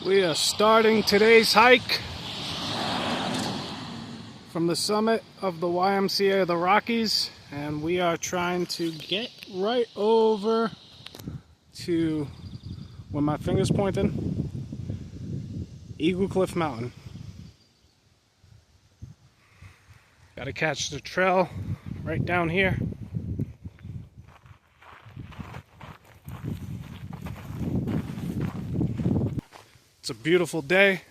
We are starting today's hike from the summit of the YMCA of the Rockies, and we are trying to get right over to where my finger's pointing, Eagle Cliff Mountain. Got to catch the trail right down here. It's a beautiful day.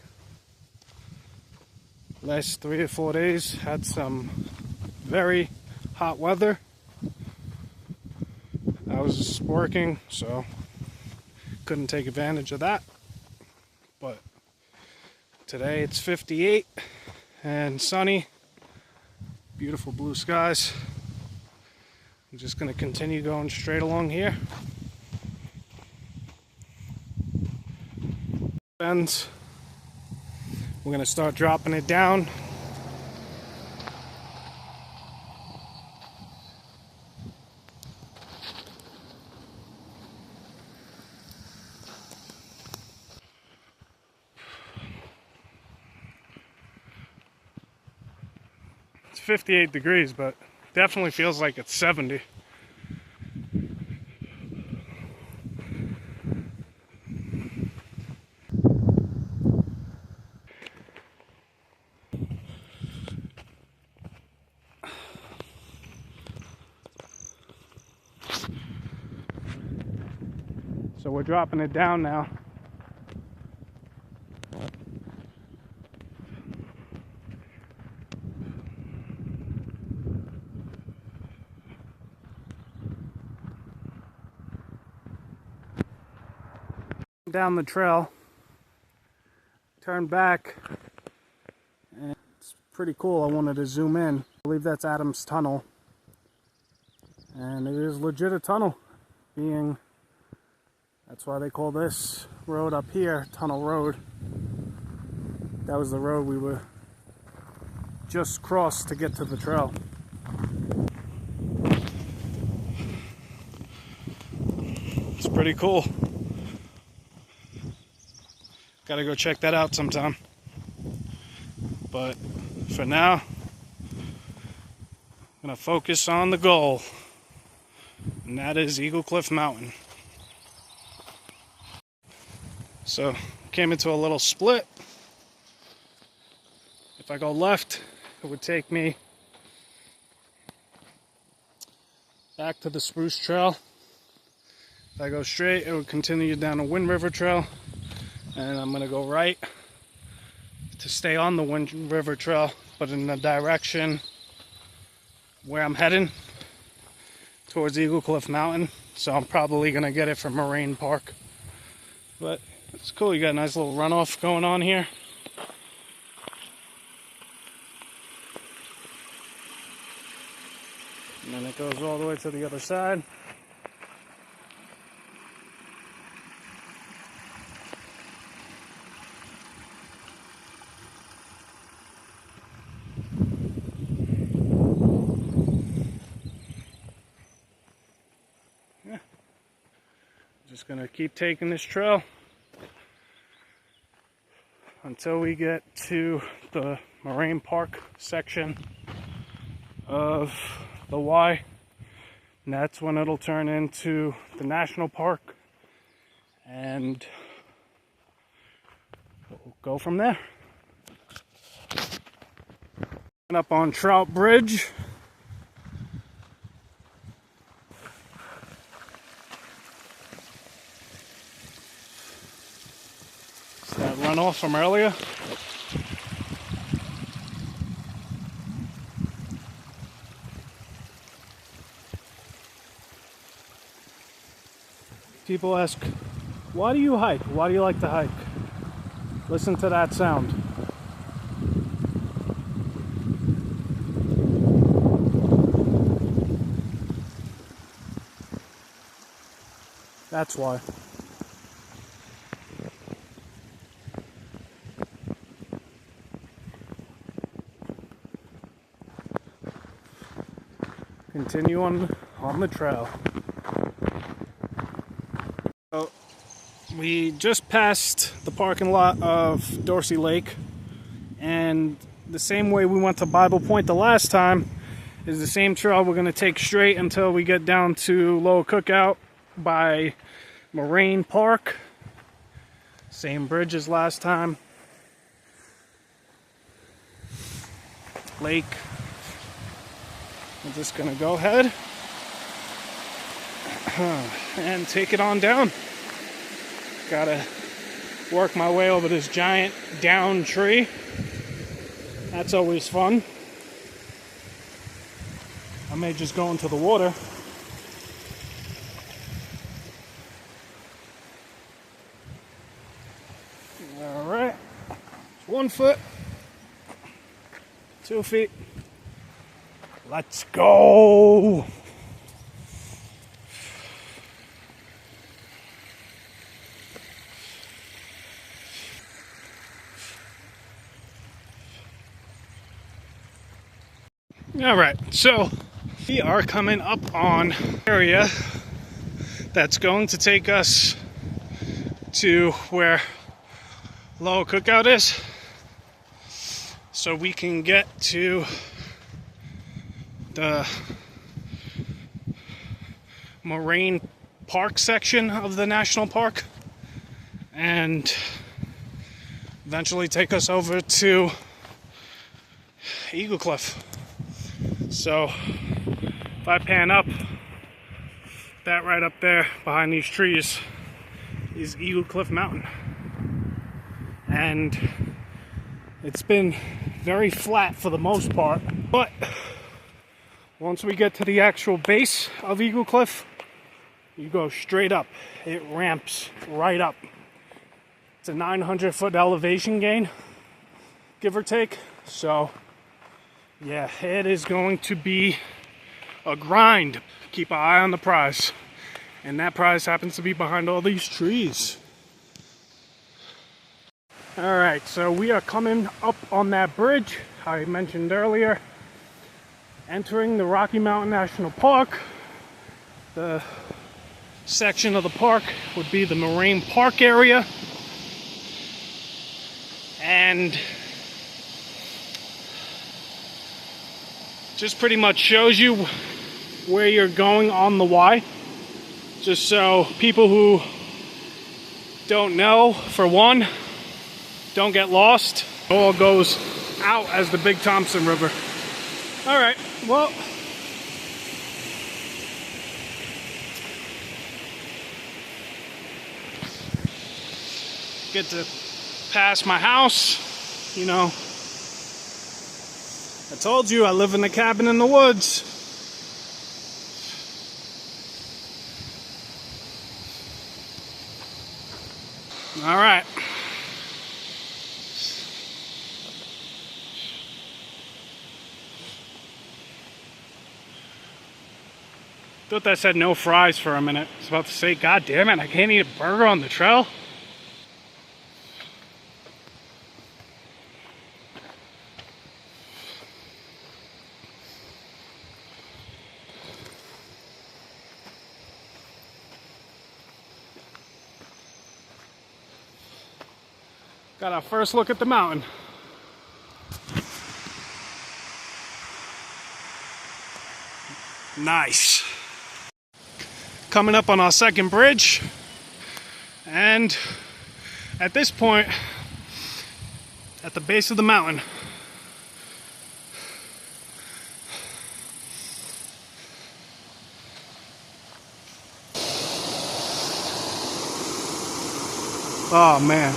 Last 3 or 4 days had some very hot weather. I was working, so couldn't take advantage of that. But today it's 58 and sunny, beautiful blue skies. I'm just going to continue going straight along here. Bends. We're going to start dropping it down. It's 58 degrees, but definitely feels like it's 70. So we're dropping it down now. Down the trail, turn back, and it's pretty cool. I wanted to zoom in. I believe that's Adams Tunnel, and it is legit a tunnel, being that's why they call this road up here Tunnel Road. That was the road we were just crossed to get to the trail. It's pretty cool. Gotta go check that out sometime. But for now, I'm gonna focus on the goal, and that is Eagle Cliff Mountain. So, came into a little split. If I go left, it would take me back to the Spruce Trail. If I go straight, it would continue down the Wind River Trail. And I'm going to go right to stay on the Wind River Trail, but in the direction where I'm heading, towards Eagle Cliff Mountain. So I'm probably going to get it from R.M.N.P. Park. But it's cool, you got a nice little runoff going on here. And then it goes all the way to the other side. Just gonna keep taking this trail until we get to the Moraine Park section of the Y, and that's when it'll turn into the national park, and we'll go from there. Up on Trout Bridge. That runoff from earlier. People ask, why do you hike? Why do you like to hike? Listen to that sound. That's why. Continue on the trail. So We just passed the parking lot of Dorsey Lake, and the same way we went to Bible Point the last time is the same trail we're going to take straight until we get down to Lower Cookout by Moraine Park. Same bridge as last time. Lake. We're just going to go ahead and take it on down. Gotta work my way over this giant down tree. That's always fun. I may just go into the water. Alright. 1 foot. 2 feet. Let's go! Alright, so we are coming up on an area that's going to take us to where Lower Cookout is, so we can get to the Moraine Park section of the national park and eventually take us over to Eagle Cliff. So if I pan up, that right up there behind these trees is Eagle Cliff Mountain. And it's been very flat for the most part, but once we get to the actual base of Eagle Cliff, you go straight up. It ramps right up. It's a 900-foot elevation gain, give or take. So yeah, it is going to be a grind. Keep an eye on the prize. And that prize happens to be behind all these trees. Alright, so we are coming up on that bridge I mentioned earlier. Entering the Rocky Mountain National Park. The section of the park would be the Moraine Park area. And just pretty much shows you where you're going on the Y. Just so people who don't know, for one, don't get lost. It all goes out as the Big Thompson River. Alright, well, get to pass my house, you know. I told you I live in a cabin in the woods. All right. Thought that said no fries for a minute. I was about to say, God damn it, I can't eat a burger on the trail. Got our first look at the mountain. Nice. Coming up on our second bridge. And at this point, at the base of the mountain, oh man.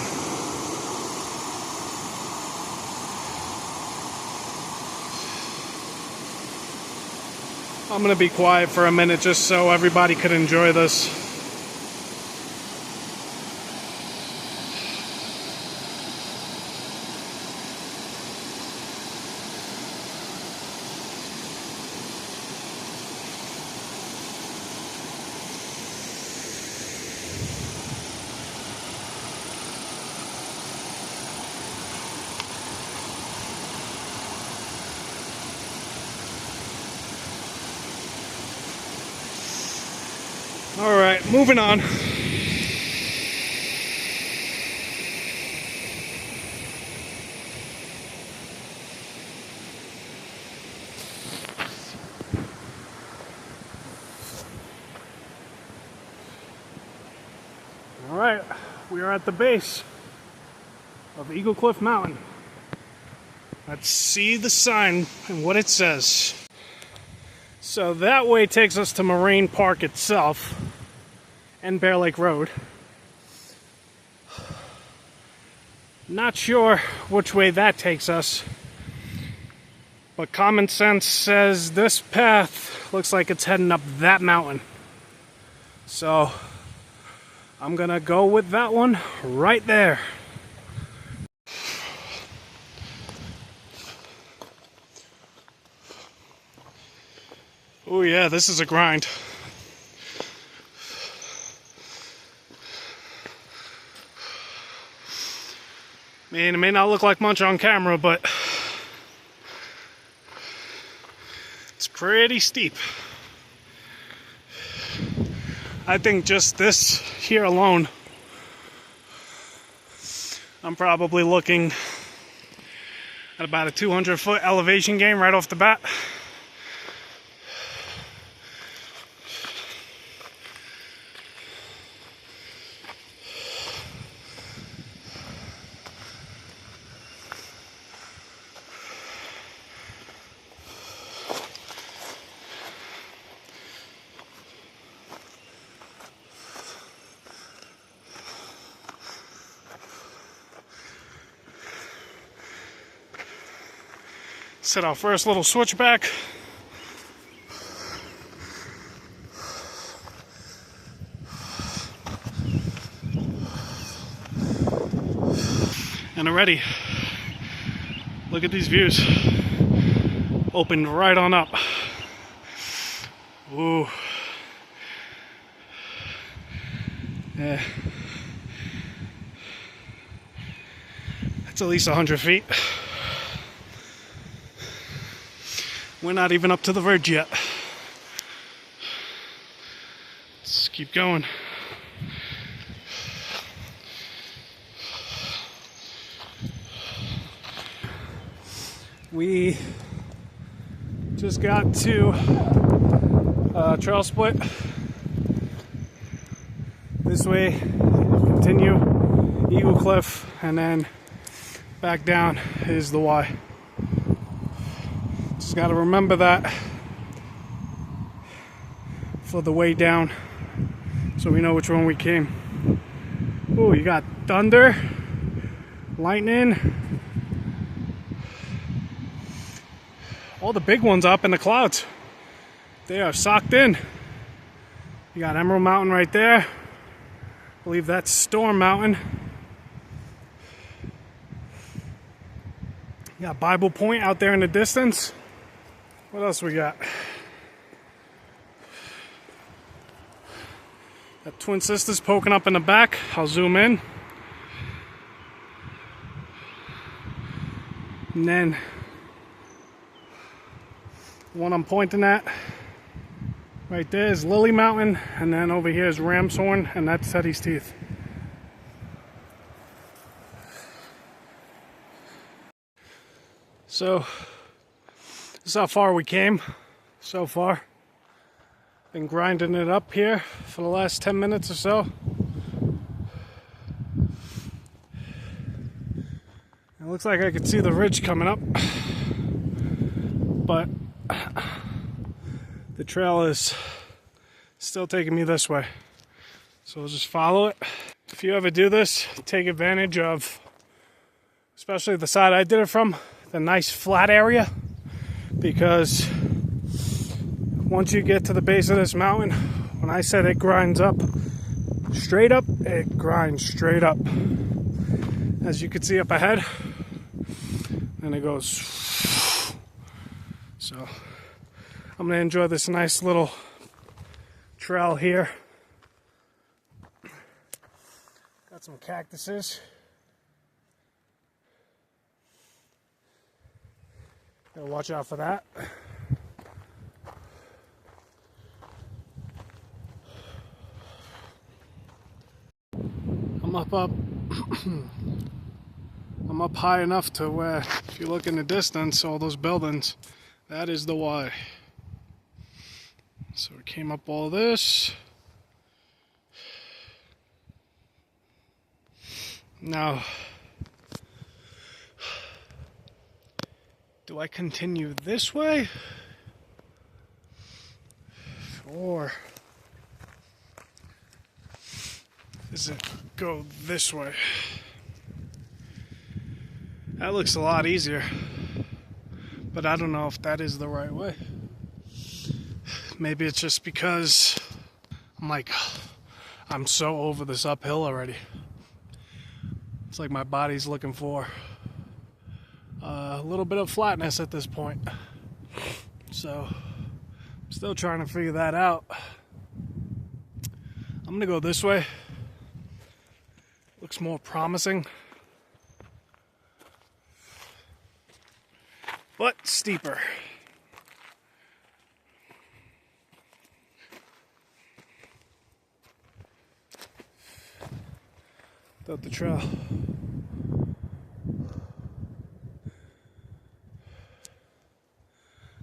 I'm gonna be quiet for a minute just so everybody could enjoy this. All right, moving on. we are at the base of Eagle Cliff Mountain. Let's see the sign and what it says. So that way takes us to Moraine Park itself and Bear Lake Road. Not sure which way that takes us, but common sense says this path looks like it's heading up that mountain. So I'm gonna go with that one right there. Oh yeah, this is a grind. Man, it may not look like much on camera, but it's pretty steep. I think just this here alone, I'm probably looking at about a 200-foot elevation gain right off the bat. Set our first little switchback. And already, look at these views. Opened right on up. Ooh. Yeah. That's at least 100 feet. We're not even up to the verge yet. Let's keep going. We just got to trail split. This way, continue Eagle Cliff, and then back down is the Y. Just got to remember that for the way down, so we know which one we came. Oh, you got thunder, lightning, all the big ones up in the clouds. They are socked in. You got Emerald Mountain right there. I believe that's Storm Mountain. You got Bible Point out there in the distance. What else we got? Got Twin Sisters poking up in the back. I'll zoom in. And then the one I'm pointing at right there is Lily Mountain, and then over here is Ram's Horn, and that's Teddy's Teeth. So this is how far we came so far. Been grinding it up here for the last 10 minutes or so. It looks like I could see the ridge coming up, but the trail is still taking me this way. So we'll just follow it. If you ever do this, take advantage of, especially the side I did it from, the nice flat area. Because once you get to the base of this mountain, when I said it grinds up straight up, it grinds straight up. As you can see up ahead, and it goes. So I'm gonna enjoy this nice little trail here. Got some cactuses. Gotta watch out for that. I'm up I'm up high enough to where if you look in the distance, all those buildings, that is the Y. So we came up all this. Now, do I continue this way? Or does it go this way? That looks a lot easier, but I don't know if that is the right way. Maybe it's just because I'm so over this uphill already. It's like my body's looking for a little bit of flatness at this point. So, I'm still trying to figure that out. I'm gonna go this way. Looks more promising, but steeper. Without the trail.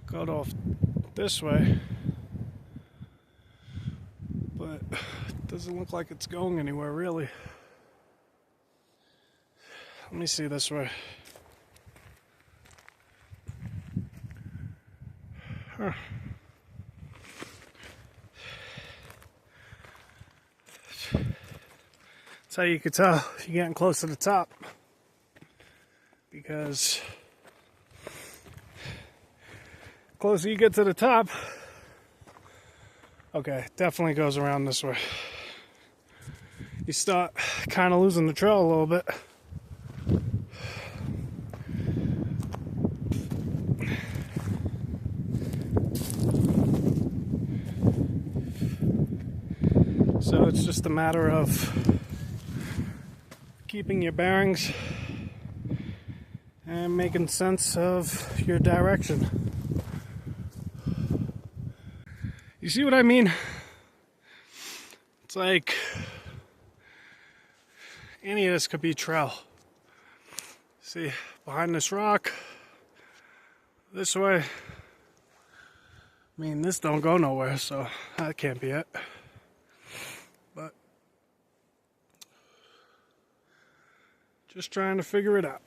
Got off this way, but it doesn't look like it's going anywhere really. Let me see this way. Huh. That's how you could tell if you're getting close to the top, because closer you get to the top, okay, definitely goes around this way. You start kind of losing the trail a little bit. So it's just a matter of keeping your bearings and making sense of your direction. You see what I mean? It's like any of this could be trail. See, behind this rock, this way. I mean, this don't go nowhere, so that can't be it. But just trying to figure it out.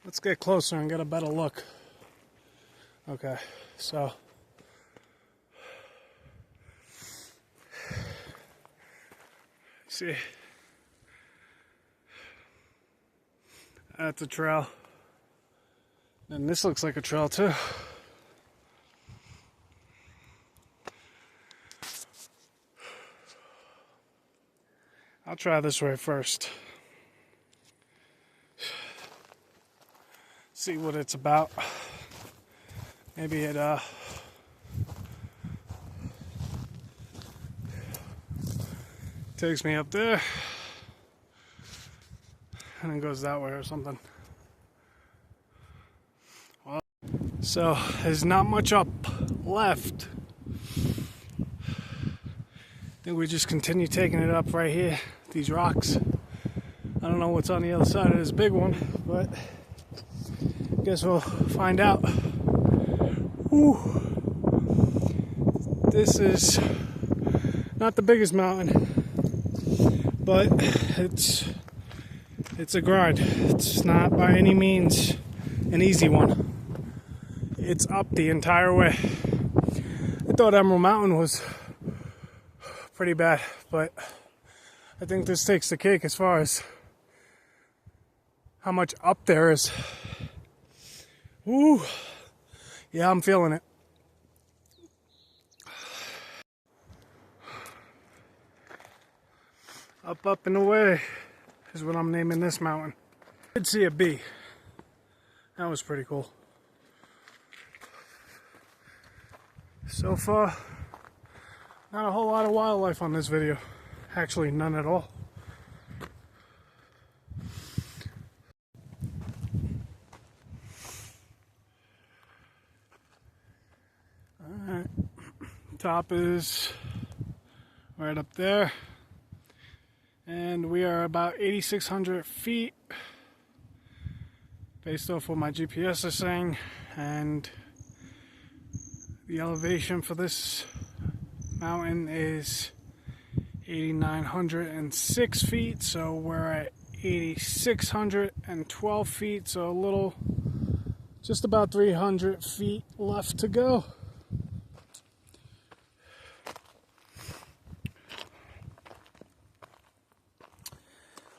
Let's get closer and get a better look. Okay, so see, that's a trail, and this looks like a trail too. I'll try this way first. See what it's about. Maybe it takes me up there and then goes that way or something. Well, so there's not much up left. I think we just continue taking it up right here, these rocks. I don't know what's on the other side of this big one, but I guess we'll find out. Whew. This is not the biggest mountain, but it's a grind. It's not by any means an easy one. It's up the entire way. I thought Emerald Mountain was pretty bad, but I think this takes the cake as far as how much up there is. Woo! Yeah, I'm feeling it. Up, up, and away is what I'm naming this mountain. I did see a bee. That was pretty cool. So far, not a whole lot of wildlife on this video. Actually, none at all. Alright, top is right up there. And we are about 8,600 feet based off what my GPS is saying. And the elevation for this mountain is 8,906 feet, so we're at 8,612 feet, so a little, just about 300 feet left to go.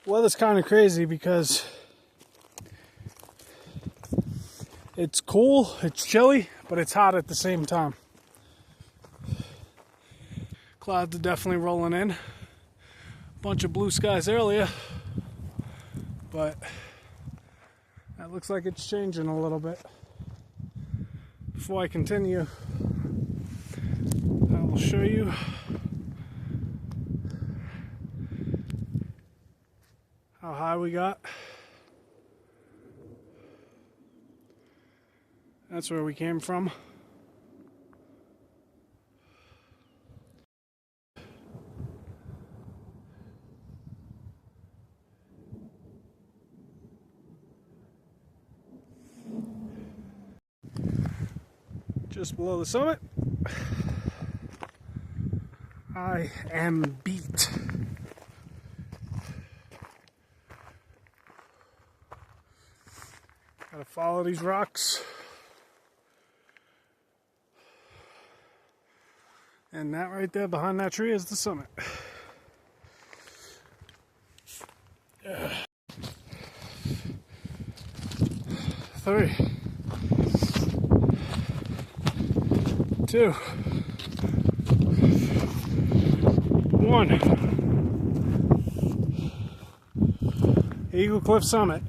Weather's kind of crazy because it's cool, it's chilly, but it's hot at the same time. Clouds are definitely rolling in. Bunch of blue skies earlier, but that looks like it's changing a little bit. Before I continue, I will show you how high we got. That's where we came from. Just below the summit, I am beat. Gotta follow these rocks. And that right there behind that tree is the summit. 3, 2, 1. Eagle Cliff Summit.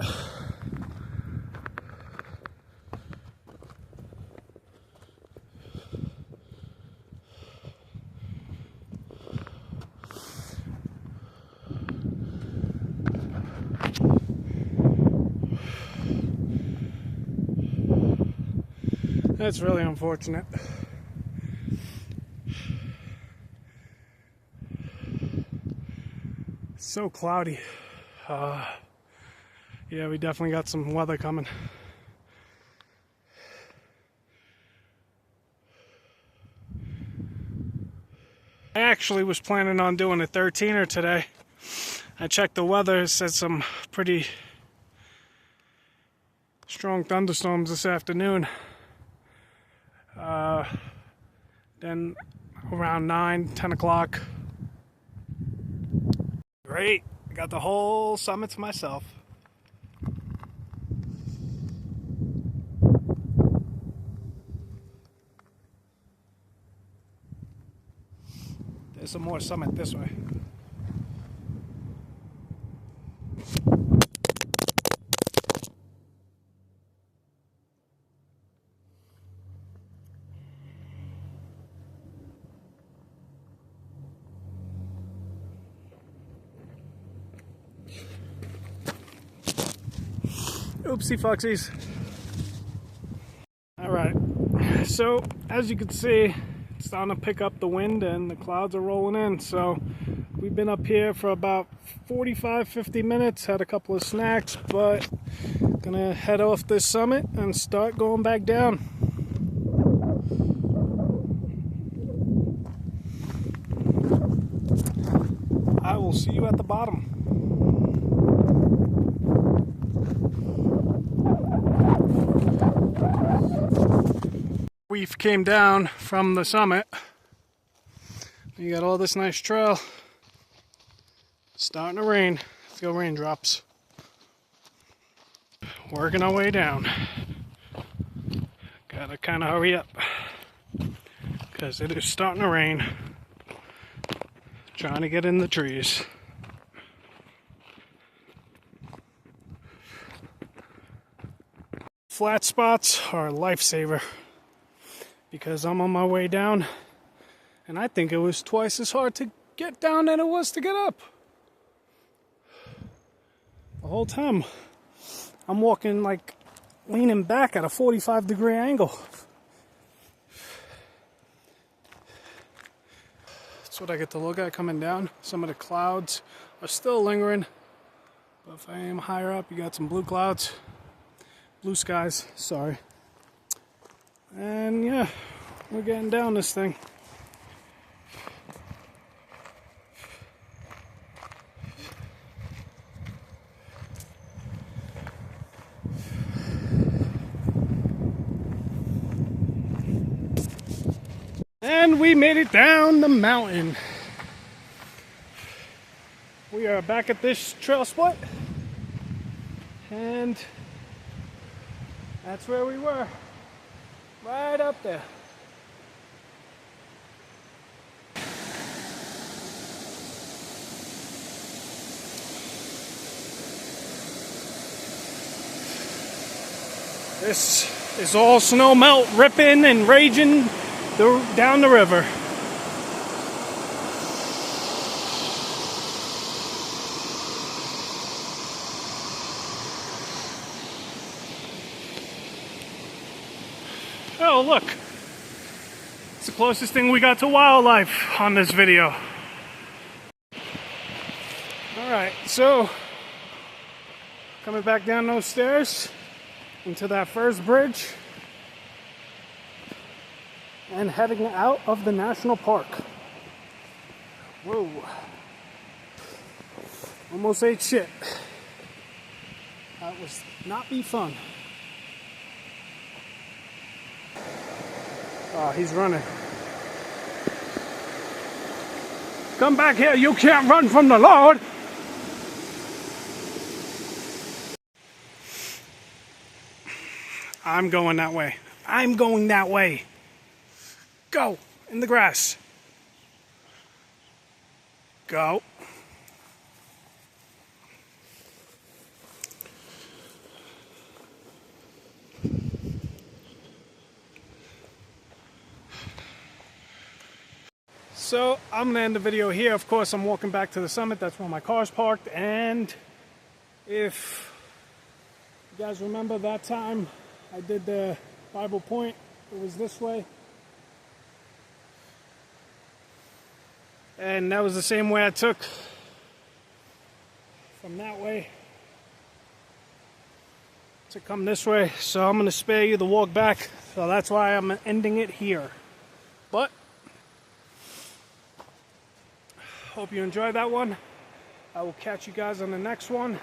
That's really unfortunate. It's so cloudy. Yeah, we definitely got some weather coming. I actually was planning on doing a 13er today. I checked the weather, it said some pretty strong thunderstorms this afternoon. Then around 9, 10 o'clock. Great, I got the whole summit to myself. There's some more summit this way. Oopsie fucksies. Alright, so as you can see, it's starting to pick up the wind and the clouds are rolling in. So we've been up here for about 45-50 minutes, had a couple of snacks, but gonna head off this summit and start going back down. I will see you at the bottom. We came down from the summit. You got all this nice trail. It's starting to rain. Let's go raindrops. Working our way down. Gotta kind of hurry up because it is starting to rain. Trying to get in the trees. Flat spots are a lifesaver because I'm on my way down and I think it was twice as hard to get down than it was to get up. The whole time I'm walking like leaning back at a 45-degree angle. That's what I get to look at coming down. Some of the clouds are still lingering, but if I am higher up, you got some blue clouds, blue skies, sorry. And yeah, we're getting down this thing. And we made it down the mountain. We are back at this trail spot. And that's where we were. Right up there. This is all snow melt ripping and raging down the river. Oh, look. It's the closest thing we got to wildlife on this video. Alright, so coming back down those stairs into that first bridge and heading out of the national park. Whoa. Almost ate shit. That was not be fun. Oh, he's running. Come back here, you can't run from the Lord. I'm going that way. I'm going that way. Go, in the grass. Go. So I'm gonna end the video here. Of course, I'm walking back to the summit. That's where my car's parked. And if you guys remember that time I did the Bible Point, it was this way. And that was the same way I took from that way to come this way. So I'm gonna spare you the walk back. So that's why I'm ending it here. But hope you enjoyed that one. I will catch you guys on the next one.